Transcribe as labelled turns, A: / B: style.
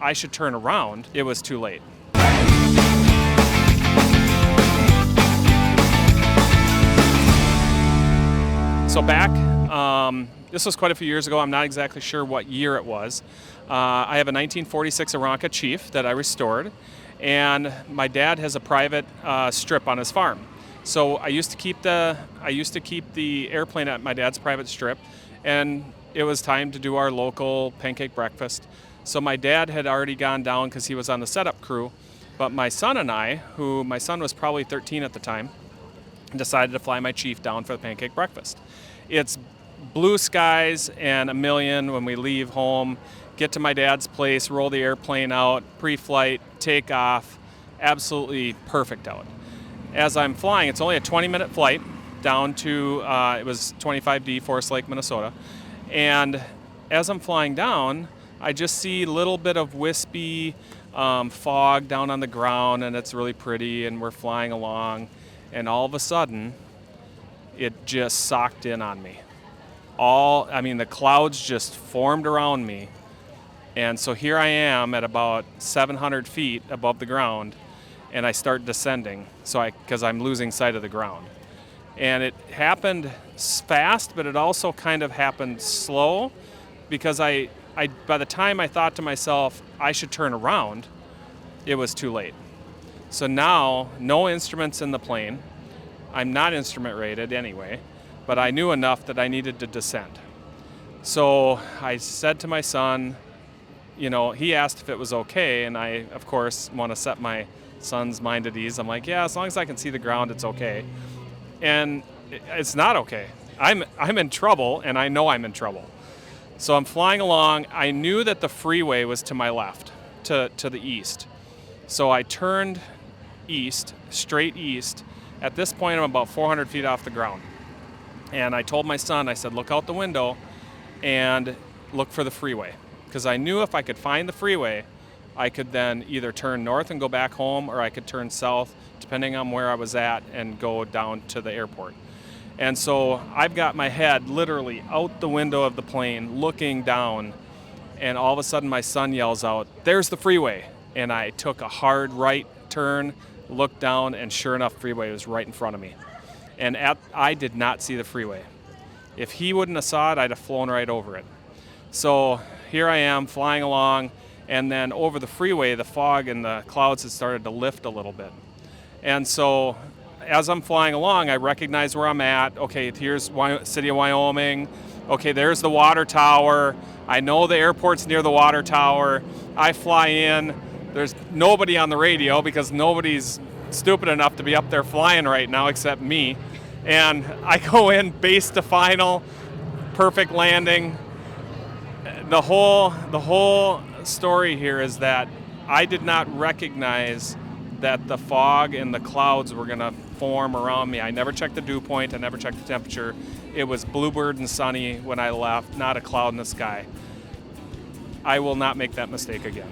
A: I should turn around, it was too late. So back, this was quite a few years ago. I'm not exactly sure what year it was. I have a 1946 Aeronca Chief that I restored, and my dad has a private strip on his farm. So I used to keep the airplane at my dad's private strip, and it was time to do our local pancake breakfast. So my dad had already gone down because he was on the setup crew, but my son and I, my son was probably 13 at the time, decided to fly my Chief down for the pancake breakfast. It's blue skies and a million when we leave home, get to my dad's place, roll the airplane out, pre-flight, take off, absolutely perfect out. As I'm flying, it's only a 20-minute flight down to, it was 25D, Forest Lake, Minnesota. And as I'm flying down, I just see a little bit of wispy fog down on the ground, and it's really pretty, and we're flying along. And all of a sudden, it just socked in on me. The clouds just formed around me. And so here I am at about 700 feet above the ground, and I start descending because I'm losing sight of the ground. And it happened fast, but it also kind of happened slow, because by the time I thought to myself, I should turn around, it was too late. So now, no instruments in the plane. I'm not instrument rated anyway, but I knew enough that I needed to descend. So I said to my son, he asked if it was okay, and I, of course, want to set my son's mind at ease. I'm like, yeah, as long as I can see the ground, it's okay. And it's not okay. I'm in trouble, and I know I'm in trouble. So I'm flying along. I knew that the freeway was to my left, to the east. So I turned east, straight east. At this point, I'm about 400 feet off the ground. And I told my son, I said, look out the window and look for the freeway. Because I knew if I could find the freeway, I could then either turn north and go back home, or I could turn south, depending on where I was at, and go down to the airport. And so I've got my head literally out the window of the plane, looking down, and all of a sudden my son yells out, "There's the freeway." And I took a hard right turn, looked down, and sure enough, freeway was right in front of me. And I did not see the freeway. If he wouldn't have saw it, I'd have flown right over it. So here I am flying along, and then over the freeway, the fog and the clouds had started to lift a little bit. And so as I'm flying along, I recognize where I'm at. Okay, here's city of Wyoming. Okay, there's the water tower. I know the airport's near the water tower. I fly in. There's nobody on the radio because nobody's stupid enough to be up there flying right now except me. And I go in base to final, perfect landing. The whole story here is that I did not recognize that the fog and the clouds were going to form around me. I never checked the dew point. I never checked the temperature. It was bluebird and sunny when I left, not a cloud in the sky. I will not make that mistake again.